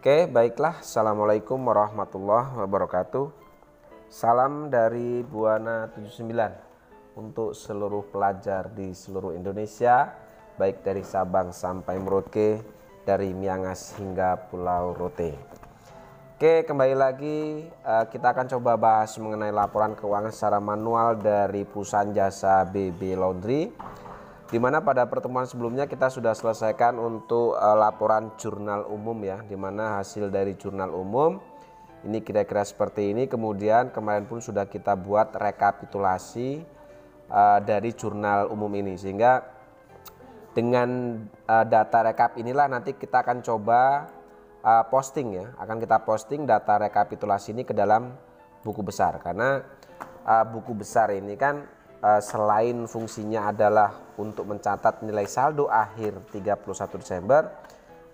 Oke, baiklah. Assalamualaikum warahmatullahi wabarakatuh. Salam dari Buana 79 untuk seluruh pelajar di seluruh Indonesia, baik dari Sabang sampai Merauke, dari Miangas hingga Pulau Rote. Oke, kembali lagi kita akan coba bahas mengenai laporan keuangan secara manual dari perusahaan jasa BB Laundry, di mana pada pertemuan sebelumnya kita sudah selesaikan untuk laporan jurnal umum ya, di mana hasil dari jurnal umum ini kira-kira seperti ini. Kemudian kemarin pun sudah kita buat rekapitulasi dari jurnal umum ini, sehingga dengan data rekap inilah nanti kita akan coba posting ya, akan kita posting data rekapitulasi ini ke dalam buku besar, karena buku besar ini kan selain fungsinya adalah untuk mencatat nilai saldo akhir 31 Desember,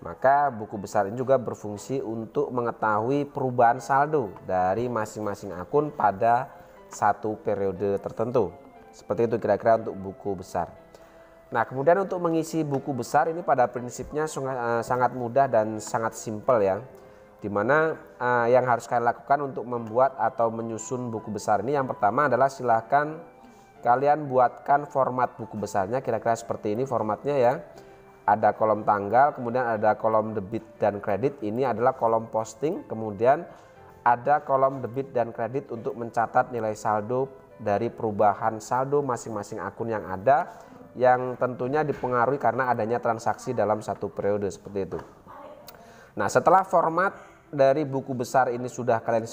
maka buku besar ini juga berfungsi untuk mengetahui perubahan saldo dari masing-masing akun pada satu periode tertentu. Seperti itu kira-kira untuk buku besar. Nah, kemudian untuk mengisi buku besar ini pada prinsipnya sangat mudah dan sangat simpel ya. Dimana yang harus kalian lakukan untuk membuat atau menyusun buku besar ini, yang pertama adalah silahkan kalian buatkan format buku besarnya kira-kira seperti ini formatnya ya. Ada kolom tanggal, kemudian ada kolom debit dan kredit, ini adalah kolom posting. Kemudian ada kolom debit dan kredit untuk mencatat nilai saldo dari perubahan saldo masing-masing akun yang ada, yang tentunya dipengaruhi karena adanya transaksi dalam satu periode seperti itu. Nah, setelah format dari buku besar ini sudah kalian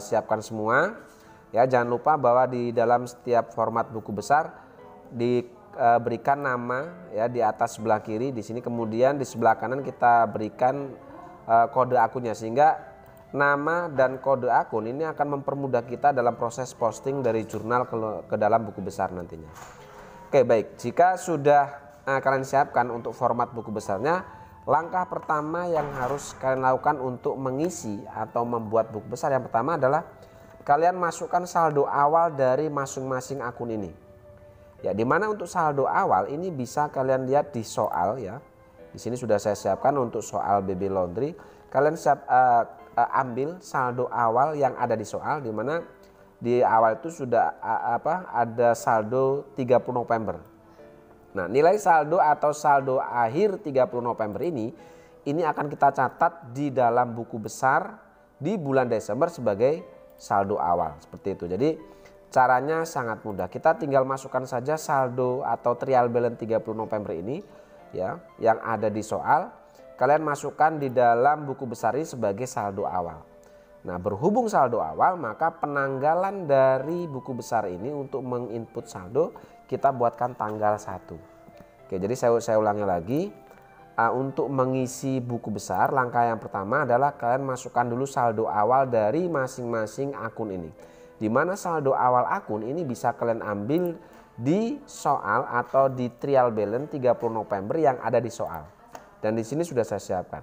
siapkan semua ya, jangan lupa bahwa di dalam setiap format buku besar diberikan nama ya di atas sebelah kiri di sini, kemudian di sebelah kanan kita berikan kode akunnya, sehingga nama dan kode akun ini akan mempermudah kita dalam proses posting dari jurnal ke dalam buku besar nantinya. Oke, baik, jika sudah kalian siapkan untuk format buku besarnya, langkah pertama yang harus kalian lakukan untuk mengisi atau membuat buku besar, yang pertama adalah kalian masukkan saldo awal dari masing-masing akun ini. Ya, dimana untuk saldo awal ini bisa kalian lihat di soal ya. Di sini sudah saya siapkan untuk soal BB Laundry. Kalian ambil saldo awal yang ada di soal, dimana di awal itu sudah ada saldo 30 November. Nah, nilai saldo atau saldo akhir 30 November ini akan kita catat di dalam buku besar di bulan Desember sebagai saldo awal seperti itu. Jadi caranya sangat mudah. Kita tinggal masukkan saja saldo atau trial balance 30 November ini ya, yang ada di soal. Kalian masukkan di dalam buku besar ini sebagai saldo awal. Nah, berhubung saldo awal, maka penanggalan dari buku besar ini untuk menginput saldo kita buatkan tanggal 1. Oke, jadi saya ulangi lagi. Untuk mengisi buku besar, langkah yang pertama adalah kalian masukkan dulu saldo awal dari masing-masing akun ini. Di mana saldo awal akun ini bisa kalian ambil di soal atau di trial balance 30 November yang ada di soal. Dan di sini sudah saya siapkan.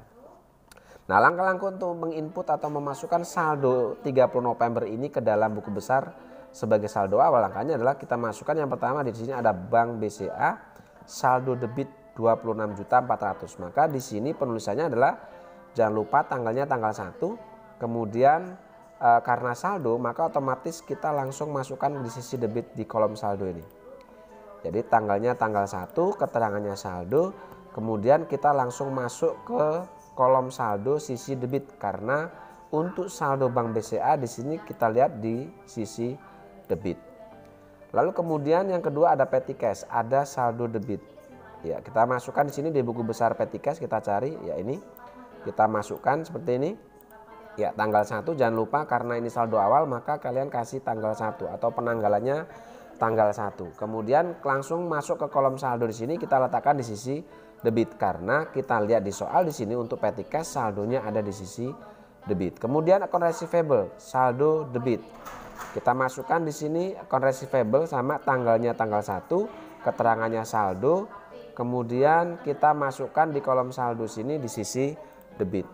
Nah, langkah-langkah untuk menginput atau memasukkan saldo 30 November ini ke dalam buku besar sebagai saldo awal, langkahnya adalah kita masukkan yang pertama di sini ada Bank BCA, saldo debit 26.400.000. Maka di sini penulisannya adalah jangan lupa tanggalnya tanggal 1. Kemudian karena saldo maka otomatis kita langsung masukkan di sisi debit di kolom saldo ini. Jadi tanggalnya tanggal 1, keterangannya saldo, kemudian kita langsung masuk ke kolom saldo sisi debit, karena untuk saldo Bank BCA di sini kita lihat di sisi debit. Lalu kemudian yang kedua ada petty cash, ada saldo debit. Ya, kita masukkan di sini di buku besar petty cash, kita cari ya, ini kita masukkan seperti ini. Ya, tanggal 1 jangan lupa, karena ini saldo awal maka kalian kasih tanggal 1 atau penanggalannya tanggal 1. Kemudian langsung masuk ke kolom saldo di sini, kita letakkan di sisi debit, karena kita lihat di soal di sini untuk petty cash saldonya ada di sisi debit. Kemudian account receivable, saldo debit. Kita masukkan di sini account receivable sama tanggalnya tanggal 1, keterangannya saldo. Kemudian kita masukkan di kolom saldo sini di sisi debit.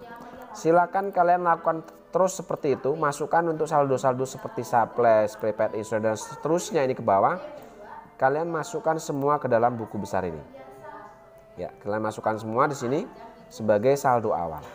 Silakan kalian lakukan terus seperti itu, masukkan untuk saldo-saldo seperti surplus, prepaid insurance dan seterusnya ini ke bawah. Kalian masukkan semua ke dalam buku besar ini. Ya, kalian masukkan semua di sini sebagai saldo awal.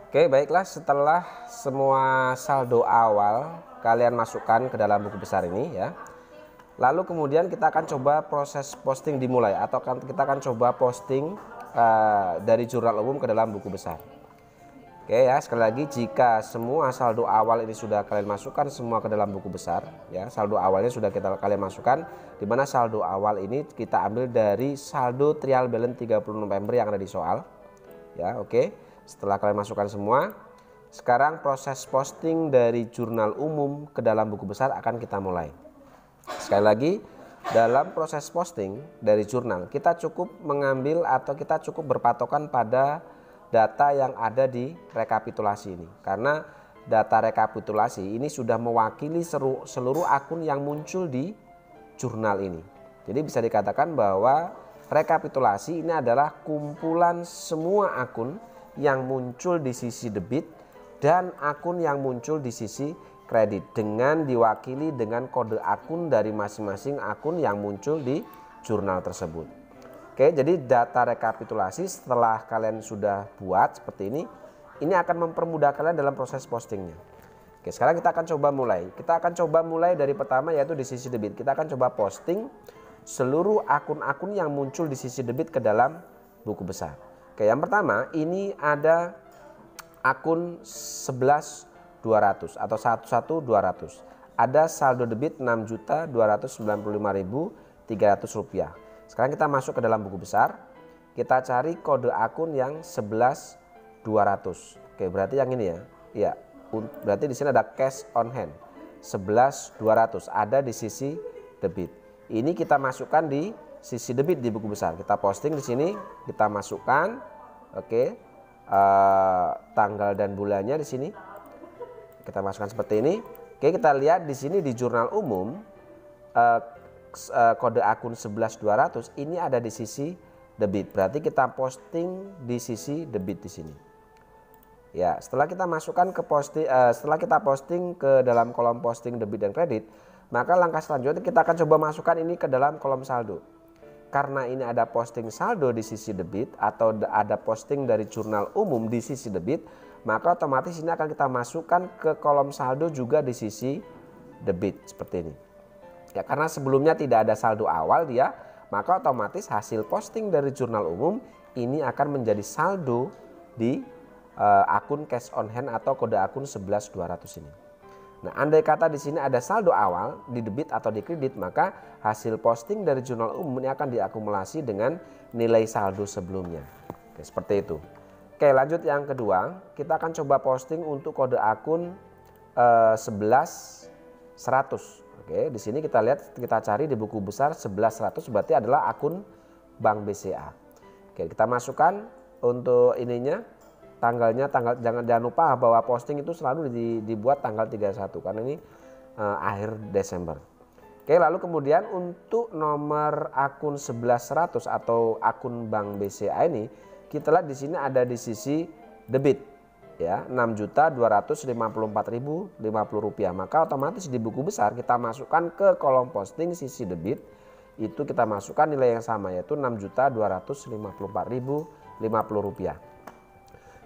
Oke, baiklah, setelah semua saldo awal kalian masukkan ke dalam buku besar ini ya. Lalu kemudian kita akan coba proses posting dimulai, atau kita akan coba posting dari jurnal umum ke dalam buku besar. Oke ya, sekali lagi, jika semua saldo awal ini sudah kalian masukkan semua ke dalam buku besar ya, saldo awalnya sudah kalian masukkan, di mana saldo awal ini kita ambil dari saldo trial balance 30 November yang ada di soal ya. Oke, setelah kalian masukkan semua, sekarang proses posting dari jurnal umum ke dalam buku besar akan kita mulai. Sekali lagi, dalam proses posting dari jurnal kita cukup mengambil atau kita cukup berpatokan pada data yang ada di rekapitulasi ini, karena data rekapitulasi ini sudah mewakili seluruh akun yang muncul di jurnal ini. Jadi bisa dikatakan bahwa rekapitulasi ini adalah kumpulan semua akun yang muncul di sisi debit dan akun yang muncul di sisi kredit, dengan diwakili dengan kode akun dari masing-masing akun yang muncul di jurnal tersebut. Oke, jadi data rekapitulasi setelah kalian sudah buat seperti ini akan mempermudah kalian dalam proses postingnya. Oke, sekarang kita akan coba mulai. Kita akan coba mulai dari pertama, yaitu di sisi debit. Kita akan coba posting seluruh akun-akun yang muncul di sisi debit ke dalam buku besar. Oke, yang pertama ini ada akun 11.200 atau 11200. Ada saldo debit Rp6.295.300. Sekarang kita masuk ke dalam buku besar, kita cari kode akun yang 11.200. Oke, berarti yang ini ya. Iya, berarti di sini ada cash on hand 11.200 ada di sisi debit. Ini kita masukkan di sisi debit di buku besar. Kita posting di sini, kita masukkan. Oke, tanggal dan bulannya di sini. Kita masukkan seperti ini. Oke, kita lihat di sini di jurnal umum kode akun 11.200 ini ada di sisi debit. Berarti kita posting di sisi debit di sini. Ya, setelah kita masukkan ke setelah kita posting ke dalam kolom posting debit dan kredit, maka langkah selanjutnya kita akan coba masukkan ini ke dalam kolom saldo. Karena ini ada posting saldo di sisi debit atau ada posting dari jurnal umum di sisi debit, maka otomatis ini akan kita masukkan ke kolom saldo juga di sisi debit seperti ini. Ya, karena sebelumnya tidak ada saldo awal dia, maka otomatis hasil posting dari jurnal umum ini akan menjadi saldo di akun cash on hand atau kode akun 11.200 ini. Nah, andai kata di sini ada saldo awal di debit atau di kredit, maka hasil posting dari jurnal umum ini akan diakumulasi dengan nilai saldo sebelumnya. Oke, seperti itu. Oke, lanjut yang kedua, kita akan coba posting untuk kode akun 11.100. Oke, di sini kita lihat, kita cari di buku besar 11.100 berarti adalah akun Bank BCA. Oke, kita masukkan untuk ininya, tanggalnya, jangan lupa bahwa posting itu selalu dibuat tanggal 31 karena ini akhir Desember. Oke, lalu kemudian untuk nomor akun 11.100 atau akun Bank BCA ini, kita lihat di sini ada di sisi debit. Ya, Rp6.254.050, maka otomatis di buku besar kita masukkan ke kolom posting sisi debit, itu kita masukkan nilai yang sama, yaitu Rp6.254.050.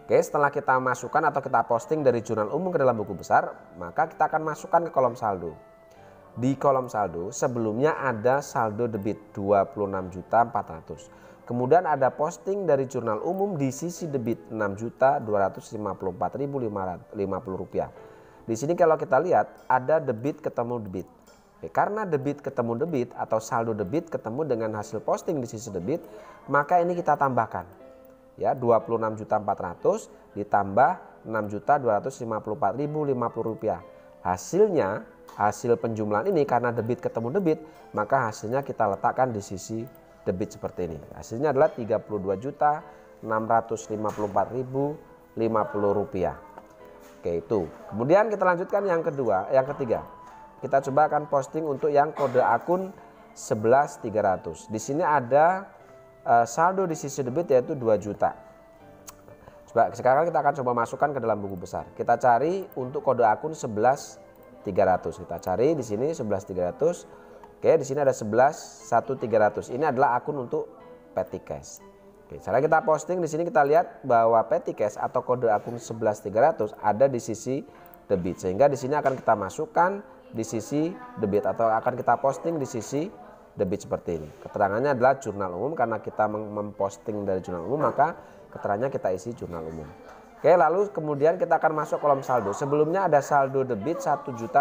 Oke, setelah kita masukkan atau kita posting dari jurnal umum ke dalam buku besar, maka kita akan masukkan ke kolom saldo. Di kolom saldo sebelumnya ada saldo debit Rp26.400. Kemudian ada posting dari jurnal umum di sisi debit Rp6.254.050. Di sini kalau kita lihat ada debit ketemu debit. Karena debit ketemu debit atau saldo debit ketemu dengan hasil posting di sisi debit, maka ini kita tambahkan. Ya, Rp26.400 ditambah Rp6.254.050. Hasilnya, hasil penjumlahan ini karena debit ketemu debit, maka hasilnya kita letakkan di sisi debit seperti ini. Hasilnya adalah Rp32.654.050. Oke, itu. Kemudian kita lanjutkan yang ketiga. Kita coba akan posting untuk yang kode akun 11.300. Di sini ada saldo di sisi debit yaitu 2 juta. Coba sekarang kita akan coba masukkan ke dalam buku besar. Kita cari untuk kode akun 11.300. Kita cari di sini 11.300. Oke, di sini ada 11.1.300. Ini adalah akun untuk petty cash. Oke, cara kita posting di sini kita lihat bahwa petty cash atau kode akun 11300 ada di sisi debit, sehingga di sini akan kita masukkan di sisi debit atau akan kita posting di sisi debit seperti ini. Keterangannya adalah jurnal umum, karena kita memposting dari jurnal umum maka keterangannya kita isi jurnal umum. Oke, lalu kemudian kita akan masuk kolom saldo. Sebelumnya ada saldo debit 1.100.000.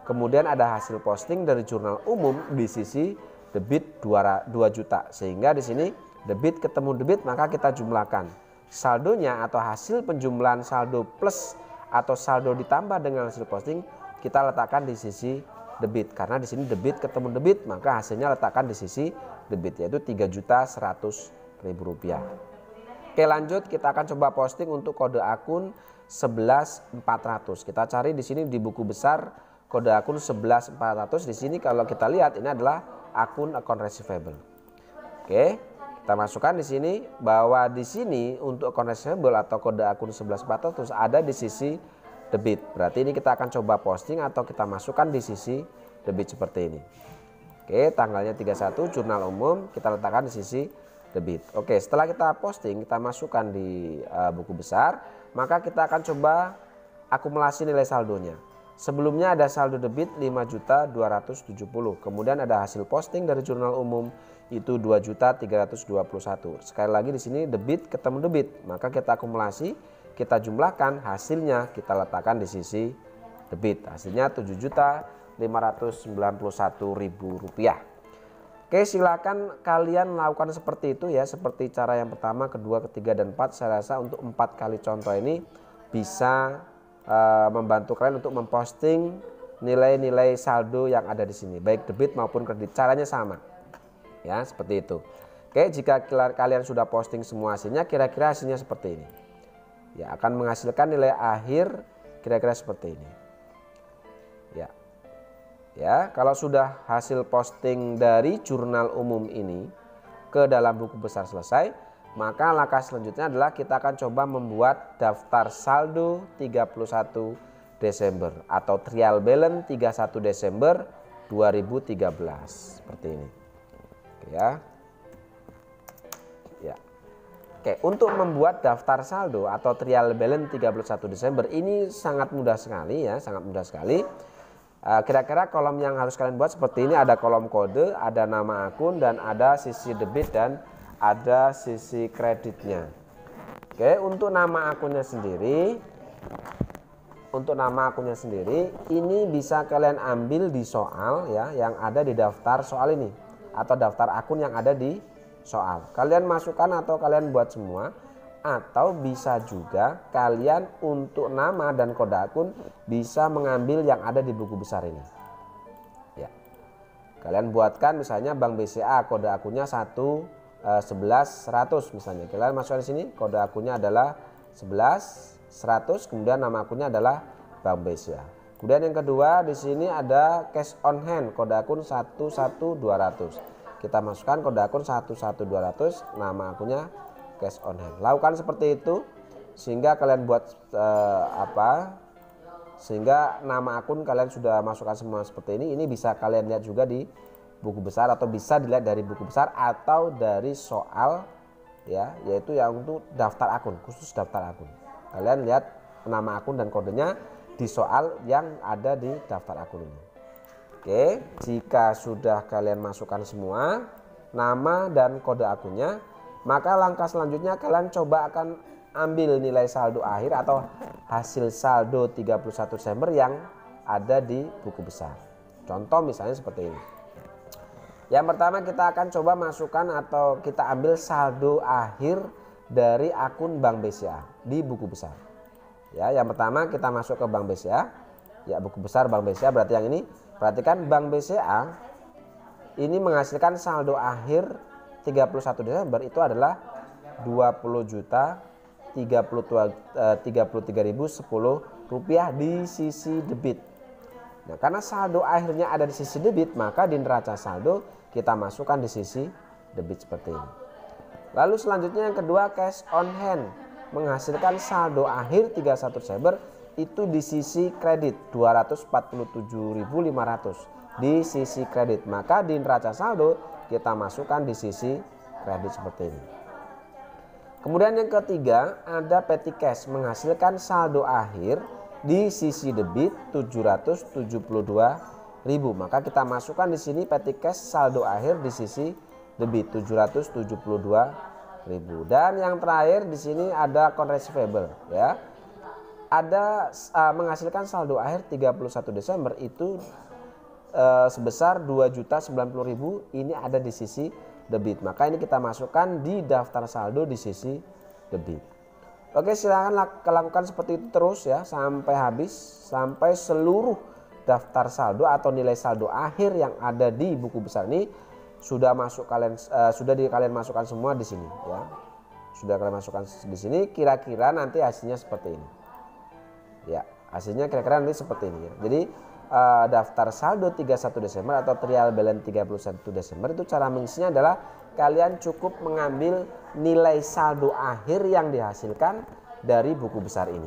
Kemudian ada hasil posting dari jurnal umum di sisi debit 2 juta. Sehingga di sini debit ketemu debit maka kita jumlahkan. Saldonya atau hasil penjumlahan saldo plus atau saldo ditambah dengan hasil posting kita letakkan di sisi debit, karena di sini debit ketemu debit maka hasilnya letakkan di sisi debit, yaitu Rp3.100.000. Oke, lanjut kita akan coba posting untuk kode akun 11400. Kita cari di sini di buku besar kode akun 11400. Di sini kalau kita lihat ini adalah akun receivable. Oke, kita masukkan di sini bahwa di sini untuk account receivable atau kode akun 11400 ada di sisi debit. Berarti ini kita akan coba posting atau kita masukkan di sisi debit seperti ini. Oke, tanggalnya 31, jurnal umum kita letakkan di sisi debit. Oke, setelah kita posting kita masukkan di buku besar, maka kita akan coba akumulasi nilai saldonya. Sebelumnya ada saldo debit 5.270.000. Kemudian ada hasil posting dari jurnal umum itu 2.321.000. Sekali lagi di sini debit ketemu debit, maka kita akumulasi, kita jumlahkan, hasilnya kita letakkan di sisi debit. Hasilnya Rp7.591.000. Oke, silakan kalian lakukan seperti itu ya, seperti cara yang pertama, kedua, ketiga, dan 4. Saya rasa untuk 4 kali contoh ini bisa membantu kalian untuk memposting nilai-nilai saldo yang ada di sini, baik debit maupun kredit. Caranya sama ya, seperti itu. Oke, jika kalian sudah posting semua hasilnya, kira-kira hasilnya seperti ini ya, akan menghasilkan nilai akhir kira-kira seperti ini ya. Kalau sudah hasil posting dari jurnal umum ini ke dalam buku besar selesai, maka langkah selanjutnya adalah kita akan coba membuat daftar saldo 31 Desember atau trial balance 31 Desember 2013 seperti ini. Oke ya. Oke, untuk membuat daftar saldo atau trial balance 31 Desember ini sangat mudah sekali ya, sangat mudah sekali. Kira-kira kolom yang harus kalian buat seperti ini, ada kolom kode, ada nama akun, dan ada sisi debit dan ada sisi kreditnya. Oke, untuk nama akunnya sendiri, ini bisa kalian ambil di soal ya, yang ada di daftar soal ini atau daftar akun yang ada di soal. Kalian masukkan atau kalian buat semua, atau bisa juga kalian untuk nama dan kode akun bisa mengambil yang ada di buku besar ini. Ya, kalian buatkan misalnya Bank BCA, kode akunnya 11100 misalnya. Kalian masukkan di sini, kode akunnya adalah 11100, kemudian nama akunnya adalah Bank BCA. Kemudian yang kedua di sini ada cash on hand, kode akun 11200. Kita masukkan kode akun 11200, nama akunnya cash on hand. Lakukan seperti itu sehingga kalian buat sehingga nama akun kalian sudah masukkan semua seperti ini. Ini bisa kalian lihat juga di buku besar atau bisa dilihat dari buku besar atau dari soal ya, yaitu yang untuk daftar akun, khusus daftar akun. Kalian lihat nama akun dan kodenya di soal yang ada di daftar akun ini. Oke, jika sudah kalian masukkan semua nama dan kode akunnya, maka langkah selanjutnya kalian coba akan ambil nilai saldo akhir atau hasil saldo 31 Desember yang ada di buku besar. Contoh misalnya seperti ini. Yang pertama kita akan coba masukkan atau kita ambil saldo akhir dari akun Bank BCA di buku besar. Ya, yang pertama kita masuk ke Bank BCA. Ya, buku besar Bank BCA berarti yang ini. Perhatikan Bank BCA ini menghasilkan saldo akhir 31 Desember itu adalah 20.033.010 rupiah di sisi debit. Nah, karena saldo akhirnya ada di sisi debit, maka di neraca saldo kita masukkan di sisi debit seperti ini. Lalu selanjutnya yang kedua, cash on hand menghasilkan saldo akhir 31 Desember itu di sisi kredit 247.500 di sisi kredit. Maka di neraca saldo kita masukkan di sisi kredit seperti ini. Kemudian yang ketiga ada petty cash menghasilkan saldo akhir di sisi debit 772.000. Maka kita masukkan di sini petty cash saldo akhir di sisi debit 772.000. Dan yang terakhir di sini ada account receivable ya. Ada menghasilkan saldo akhir 31 Desember itu sebesar 2.090.000, ini ada di sisi debit. Maka ini kita masukkan di daftar saldo di sisi debit. Oke, silakan lakukan seperti itu terus ya sampai habis, sampai seluruh daftar saldo atau nilai saldo akhir yang ada di buku besar ini sudah kalian masukkan semua di sini ya. Sudah kalian masukkan di sini, kira-kira nanti hasilnya seperti ini. Ya, hasilnya kira-kira nanti seperti ini ya. Jadi daftar saldo 31 Desember atau trial balance 31 Desember itu cara mengisinya adalah kalian cukup mengambil nilai saldo akhir yang dihasilkan dari buku besar ini.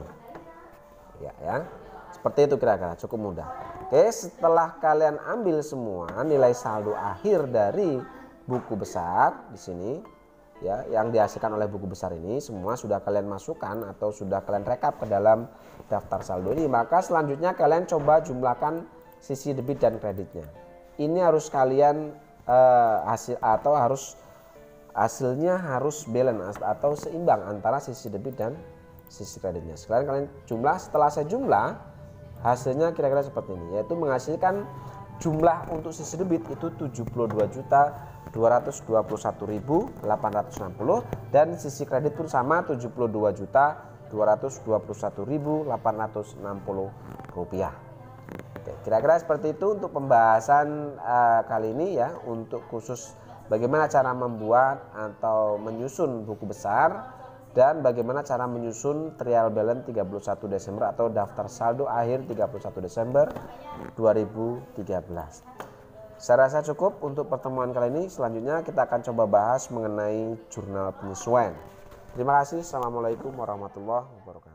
Ya. Seperti itu kira-kira, cukup mudah. Oke, setelah kalian ambil semua nilai saldo akhir dari buku besar di sini ya yang dihasilkan oleh buku besar ini semua sudah kalian masukkan atau sudah kalian rekap ke dalam daftar saldo ini, maka selanjutnya kalian coba jumlahkan sisi debit dan kreditnya. Ini harus kalian hasilnya harus balance atau seimbang antara sisi debit dan sisi kreditnya. Sekarang kalian jumlah, setelah saya jumlah hasilnya kira-kira seperti ini, yaitu menghasilkan jumlah untuk sisi debit itu 72.221.860 dan sisi kredit pun sama 72.221.860 rupiah. Oke, kira-kira seperti itu untuk pembahasan kali ini ya, untuk khusus bagaimana cara membuat atau menyusun buku besar dan bagaimana cara menyusun trial balance 31 Desember atau daftar saldo akhir 31 Desember 2013. Saya rasa cukup untuk pertemuan kali ini. Selanjutnya kita akan coba bahas mengenai jurnal penyesuaian. Terima kasih. Assalamualaikum warahmatullahi wabarakatuh.